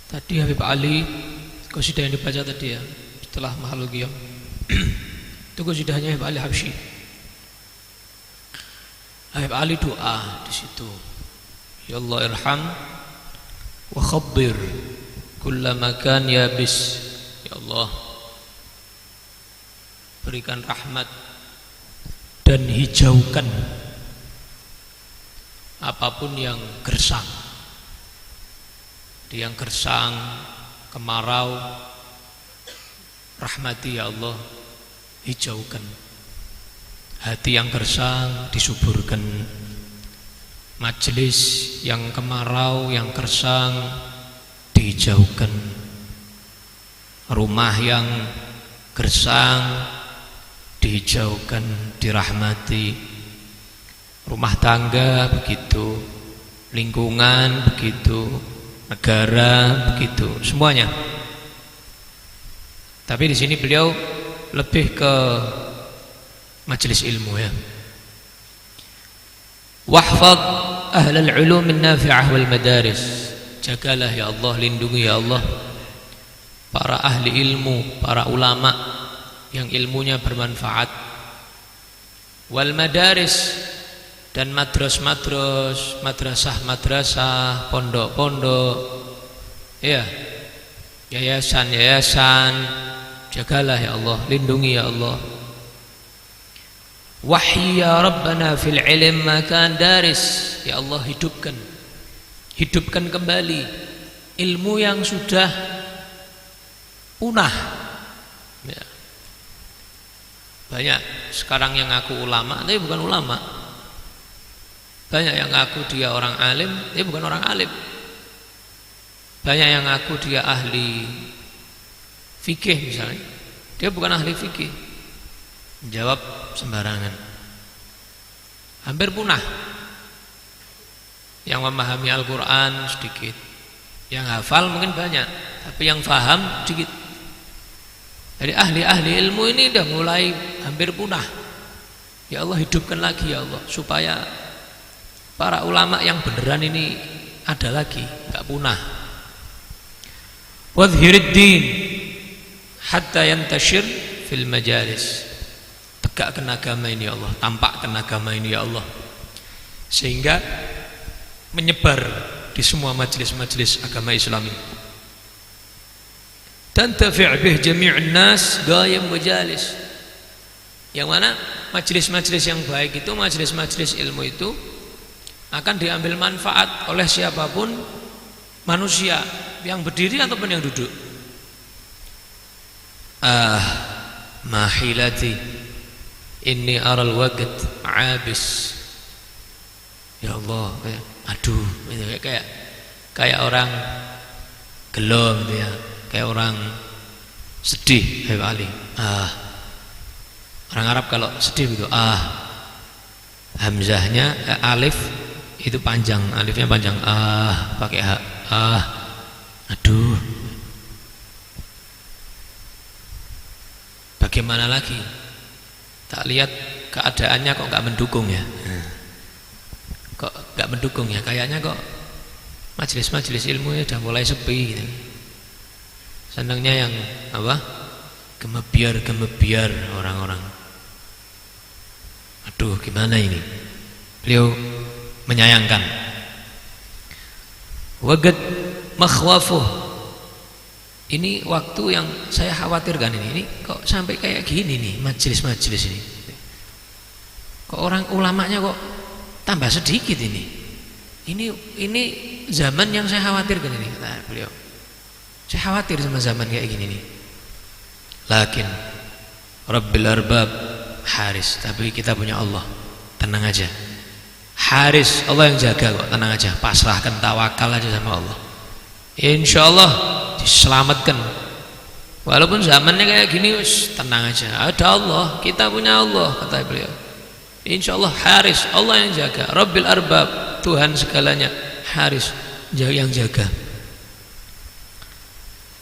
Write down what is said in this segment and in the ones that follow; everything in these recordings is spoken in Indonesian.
Tadi Habib Ali qasidah yang dibaca tadi ya, setelah Mahalul Qiyam. Itu qasidahnya Habib Ali Habsyi. Habib Ali doa di situ. Ya Allah irham wa khabbir kulla makan yabis. Ya Allah, berikan rahmat dan hijaukan apapun yang gersang. Yang gersang, kemarau, rahmati ya Allah, hijaukan. Hati yang gersang disuburkan. Majelis yang kemarau, yang gersang dihijaukan. Rumah yang gersang dihijaukan, dirahmati. Rumah tangga begitu, lingkungan begitu, negara begitu, semuanya. Tapi di sini beliau lebih ke majelis ilmu ya. Wahfaz ahlal ulum nafi'ah wal madaris. Jagalah ya Allah, lindungi ya Allah para ahli ilmu, para ulama yang ilmunya bermanfaat. Wal madaris, dan madras-madras, madrasah-madrasah, pondok-pondok, ya, yayasan-yayasan, jagalah ya Allah, lindungi ya Allah. Wahyi ya Rabbana fil ilm makan daris. Ya Allah, hidupkan kembali ilmu yang sudah punah ya. Banyak sekarang yang ngaku ulama tapi bukan ulama. Banyak yang ngaku dia orang alim, dia bukan orang alim. Banyak yang ngaku dia ahli fikih misalnya, dia bukan ahli fikih. Jawab sembarangan. Hampir punah. Yang memahami Al-Quran sedikit, yang hafal mungkin banyak, tapi yang faham sedikit. Jadi ahli-ahli ilmu ini udah mulai hampir punah. Ya Allah, hidupkan lagi ya Allah, supaya para ulama yang beneran ini ada lagi, enggak punah. Wadhhiriddin hatta yantashir fil majalis. Tegakkan agama ini ya Allah, tampakkan agama ini ya Allah, sehingga menyebar di semua majelis-majelis agama Islam ini. Tantafi' bih jami'un nas ghayam majalis. Yang mana majelis-majelis yang baik itu, majelis-majelis ilmu itu akan diambil manfaat oleh siapapun manusia, yang berdiri ataupun yang duduk. Mahilati inni aral waqt abis. Ya Allah, aduh, kayak orang gelo gitu ya, kayak orang sedih. Habib Ali, orang Arab kalau sedih gitu, hamzahnya alif itu panjang, alifnya panjang, pakai ha, aduh, bagaimana lagi? Tak lihat keadaannya kok nggak mendukung ya, kok nggak mendukung ya, kayaknya kok majelis-majelis ilmu udah mulai sepi gitu. Senangnya yang apa? Gemebiar orang-orang. Aduh, gimana ini? Beliau menyayangkan. Waqad makhwafuh. Ini waktu yang saya khawatirkan ini kok sampai kayak gini nih majelis-majelis ini. Kok orang ulamanya kok tambah sedikit ini. Ini zaman yang saya khawatirkan ini, kata beliau. Saya khawatir sama zaman kayak gini nih. Lakin Rabbil Arbab Haris, tapi kita punya Allah, tenang aja. Haris, Allah yang jaga kok, tenang aja. Pasrahkan, tawakal aja sama Allah. Insyaallah diselamatkan. Walaupun zamannya kayak gini, tenang aja. Ada Allah, kita punya Allah, kata beliau. Insyaallah Haris, Allah yang jaga. Rabbil Arbab, Tuhan segalanya. Haris, yang jaga.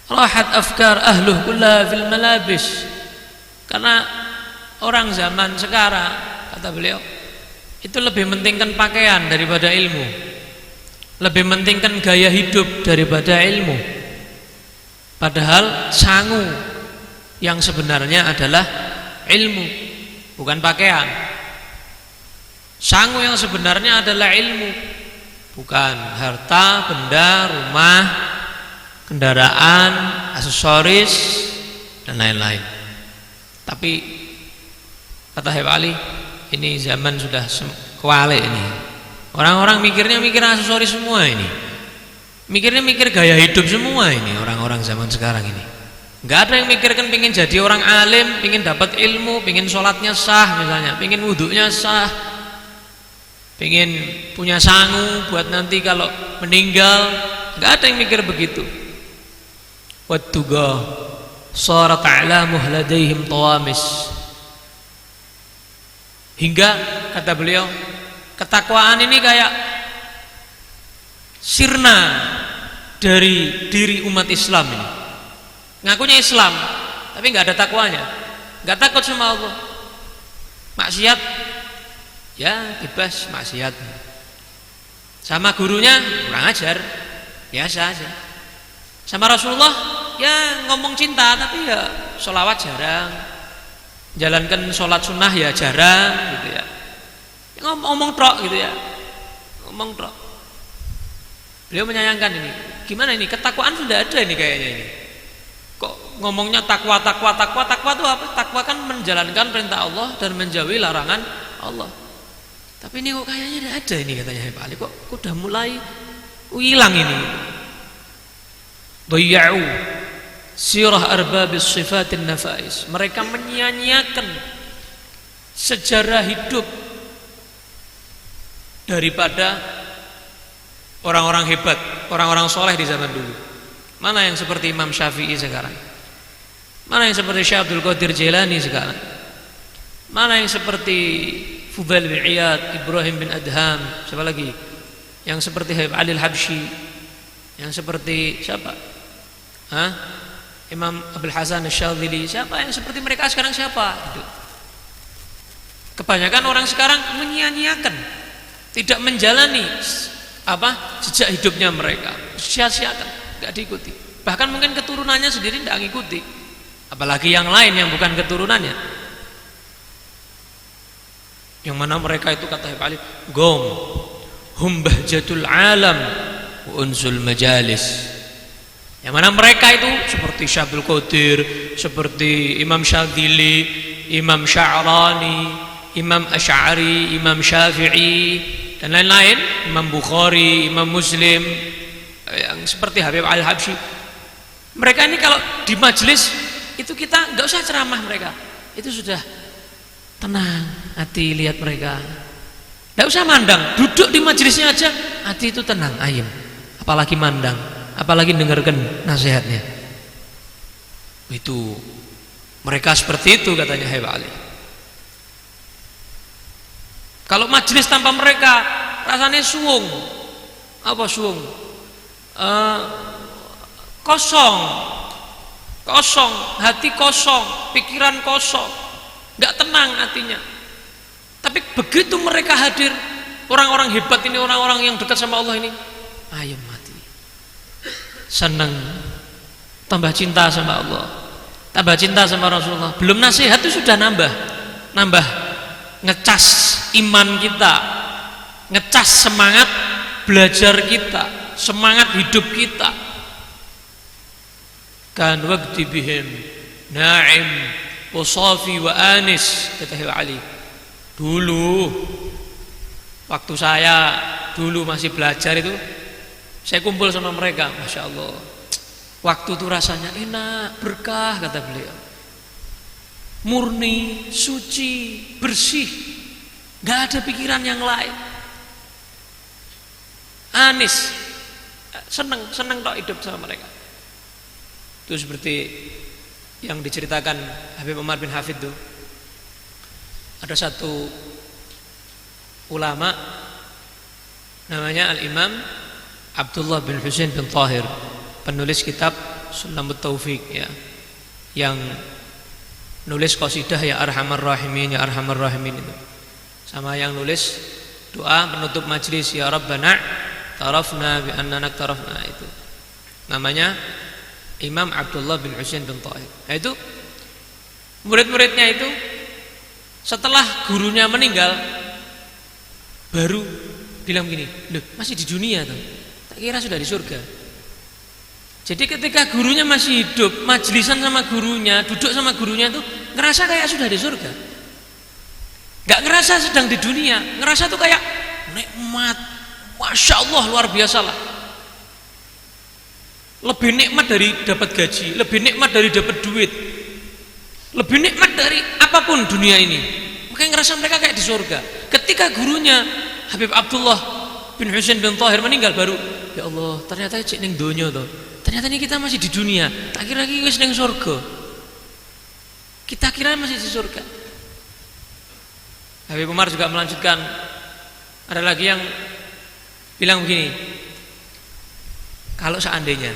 Rahat afkar ahluh kullaha fil malabis. Karena orang zaman sekarang, kata beliau, itu lebih mentingkan pakaian daripada ilmu, lebih mentingkan gaya hidup daripada ilmu. Padahal sangu yang sebenarnya adalah ilmu, bukan pakaian. Sangu yang sebenarnya adalah ilmu, bukan harta, benda, rumah, kendaraan, aksesoris, dan lain-lain. Tapi kata Habib Ali, ini zaman sudah kewalik ini. Orang-orang mikirnya mikir aksesoris semua ini. Mikirnya mikir gaya hidup semua ini orang-orang zaman sekarang ini. Nggak ada yang mikirkan pingin jadi orang alim, pingin dapat ilmu, pingin sholatnya sah misalnya, pingin wudhunya sah, pingin punya sangu buat nanti kalau meninggal. Nggak ada yang mikir begitu. Wattuqa sarat a'lamuh ladaihim tawamis. Hingga kata beliau, ketakwaan ini kayak sirna dari diri umat Islam ini. Ngakunya Islam tapi nggak ada takwanya, nggak takut sama Allah. Maksiat ya bebas maksiat, sama gurunya kurang ajar, biasa aja. Sama Rasulullah ya ngomong cinta tapi ya sholawat jarang, jalankan sholat sunnah ya jarang gitu ya. Ngomong trok gitu ya, ngomong trok. Beliau menyayangkan ini. Gimana ini? Ketakwaan sudah ada ini kayaknya ini. Kok ngomongnya takwa itu apa? Takwa kan menjalankan perintah Allah dan menjauhi larangan Allah. Tapi ini kok kayaknya tidak ada ini katanya Habib Ali. Kok udah mulai hilang ini. Dhayya'u sirah arbabis sifatin nafais. Mereka menyia-nyiakan sejarah hidup daripada orang-orang hebat, orang-orang soleh di zaman dulu. Mana yang seperti Imam Syafi'i sekarang? Mana yang seperti Syekh Abdul Qadir Jailani sekarang? Mana yang seperti Fudail bin Iyad, Ibrahim bin Adham, siapa lagi? Yang seperti Habib Ali Al-Habsyi, yang seperti siapa? Imam Abul Hasan Asy-Syadzili, siapa yang seperti mereka sekarang siapa? Kebanyakan orang sekarang menyia-nyiakan, tidak menjalani jejak hidupnya mereka, sia-siakan, nggak diikuti. Bahkan mungkin keturunannya sendiri tidak ngikuti, apalagi yang lain yang bukan keturunannya. Yang mana mereka itu kata Habib Ali, gom hum bahjatul alam wa unsul majalis. Yang mana mereka itu seperti Syekh Abdul Qadir, seperti Imam Syadzili, Imam Sya'rani, Imam Asy'ari, Imam Syafi'i dan lain-lain, Imam Bukhari, Imam Muslim, yang seperti Habib Al-Habsyi. Mereka ini kalau di majelis itu kita nggak usah ceramah mereka, itu sudah tenang hati lihat mereka. Nggak usah mandang, duduk di majelisnya aja hati itu tenang, ayem. Apalagi mandang, apalagi dengarkan nasihatnya. Itu mereka seperti itu katanya Habib Ali. Kalau majelis tanpa mereka rasanya suwung. Apa suwung? Kosong, hati kosong, pikiran kosong, nggak tenang hatinya. Tapi begitu mereka hadir, orang-orang hebat ini, orang-orang yang dekat sama Allah ini, ayem hati, senang, tambah cinta sama Allah, tambah cinta sama Rasulullah. Belum nasihat itu sudah nambah ngecas iman kita, ngecas semangat belajar kita, semangat hidup kita. Kan waqti bihim na'im wa safi wa anis, kata Habib Ali. Dulu waktu saya dulu masih belajar itu, saya kumpul sama mereka, Masya Allah, waktu itu rasanya enak, berkah, kata beliau, murni, suci, bersih, gak ada pikiran yang lain, anis, seneng tok hidup sama mereka. Itu seperti yang diceritakan Habib Umar bin Hafid itu. Ada satu ulama namanya Al-Imam Abdullah bin Husain bin Tahir, penulis kitab Sulamut Taufiq ya, yang nulis qasidah ya Arhamar Rahimin, ya Arhamar Rahimin itu, sama yang nulis doa penutup majlis ya Rabbana tarafna bi annana tarafna, itu namanya Imam Abdullah bin Husain bin Thahir. Nah, itu murid-muridnya itu setelah gurunya meninggal baru bilang gini, loh masih di dunia tuh, tak kira sudah di surga. Jadi ketika gurunya masih hidup, majlisan sama gurunya, duduk sama gurunya tuh ngerasa kayak sudah di surga. Gak ngerasa sedang di dunia, ngerasa tuh kayak nikmat, masya Allah luar biasa lah. Lebih nikmat dari dapat gaji, lebih nikmat dari dapat duit, lebih nikmat dari apapun dunia ini. Makanya ngerasa mereka kayak di surga. Ketika gurunya Habib Abdullah bin Husain bin Thahir meninggal baru, ya Allah ternyata cek ning donya toh. Ternyata ini kita masih di dunia. Tak kira iki wis ning surga. Kita kira masih di surga. Habib Umar juga melanjutkan. Ada lagi yang bilang begini, kalau seandainya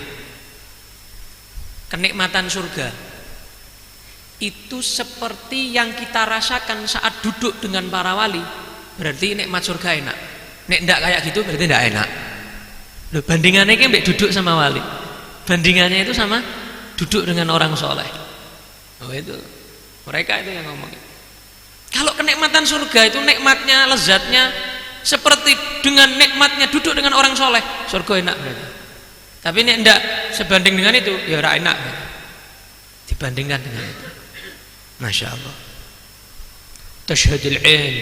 kenikmatan surga itu seperti yang kita rasakan saat duduk dengan para wali, berarti nikmat surga enak. Nek ndak kayak gitu berarti ndak enak. Loh, bandingannya kan duduk sama wali, bandingannya itu sama duduk dengan orang soleh. Oh itu mereka itu yang ngomong. Kalau kenikmatan surga itu nikmatnya, lezatnya seperti dengan nikmatnya duduk dengan orang soleh, surga enak berarti. Tapi ini enggak sebanding dengan itu, ya ora enak berarti. Dibandingkan dengan itu. Masya Allah. Tashhadul ain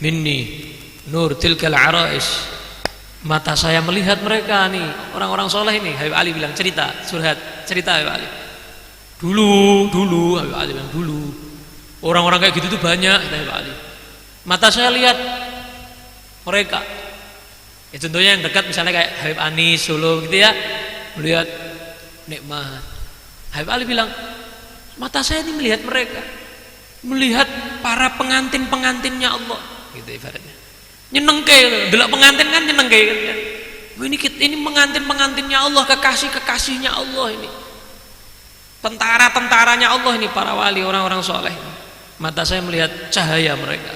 minni nur tilkal arais. Mata saya melihat mereka nih, orang-orang soleh ini. Habib Ali bilang cerita, surhat, cerita Habib Ali. Dulu Habib Ali bilang dulu. Orang-orang kayak gitu tuh banyak, kata Habib Ali. Mata saya lihat mereka. Ya contohnya yang dekat misalnya kayak Habib Anis Solo gitu ya, melihat nikmat. Habib Ali bilang, mata saya ini melihat mereka, melihat para pengantin-pengantinnya Allah, gitu ibaratnya. Nyenengke, delok pengantin kan nyenengke kan. Ini pengantin-pengantinnya Allah, kekasih-kekasihnya Allah ini. Tentara-tentaranya Allah ini, para wali, orang-orang soleh. Mata saya melihat cahaya mereka,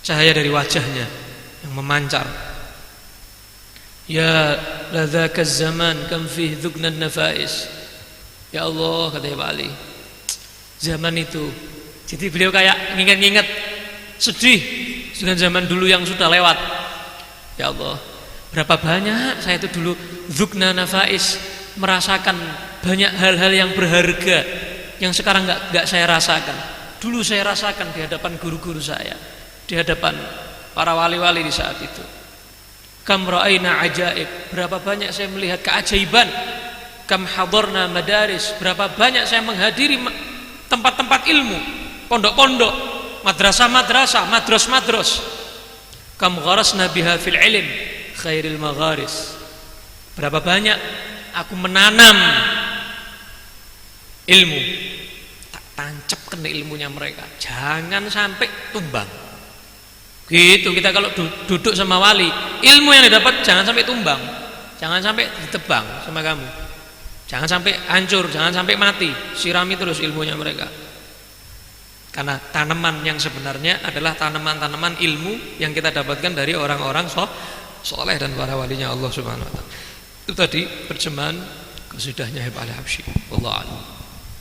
cahaya dari wajahnya yang memancar. Ya ladzakaz zaman kam fih dzuknan nafais. Ya Allah, kata Pak Ali, zaman itu. Jadi beliau kayak nginget-nginget, sedih dengan zaman dulu yang sudah lewat. Ya Allah, berapa banyak saya itu dulu dzukna nafais, merasakan banyak hal-hal yang berharga yang sekarang nggak saya rasakan. Dulu saya rasakan di hadapan guru-guru saya, di hadapan para wali-wali di saat itu. Kam ra'aina ajaib, berapa banyak saya melihat keajaiban. Kam hadarna madaris, berapa banyak saya menghadiri tempat-tempat ilmu, pondok-pondok, madrasah-madrasah, madras-madras. Kam gharasna biha fil ilm khairil magharis, berapa banyak aku menanam ilmu, tak tancap kena ilmunya mereka, jangan sampai tumbang. Gitu kita kalau duduk sama wali, ilmu yang didapat jangan sampai tumbang, jangan sampai ditebang sama kamu, jangan sampai hancur, jangan sampai mati. Sirami terus ilmunya mereka, karena tanaman yang sebenarnya adalah tanaman-tanaman ilmu yang kita dapatkan dari orang-orang soleh dan para walinya Allah Subhanahu wa ta'ala. Itu tadi terjemahan kesudahnya Habib Ali Habsyi. Wallahu a'lam.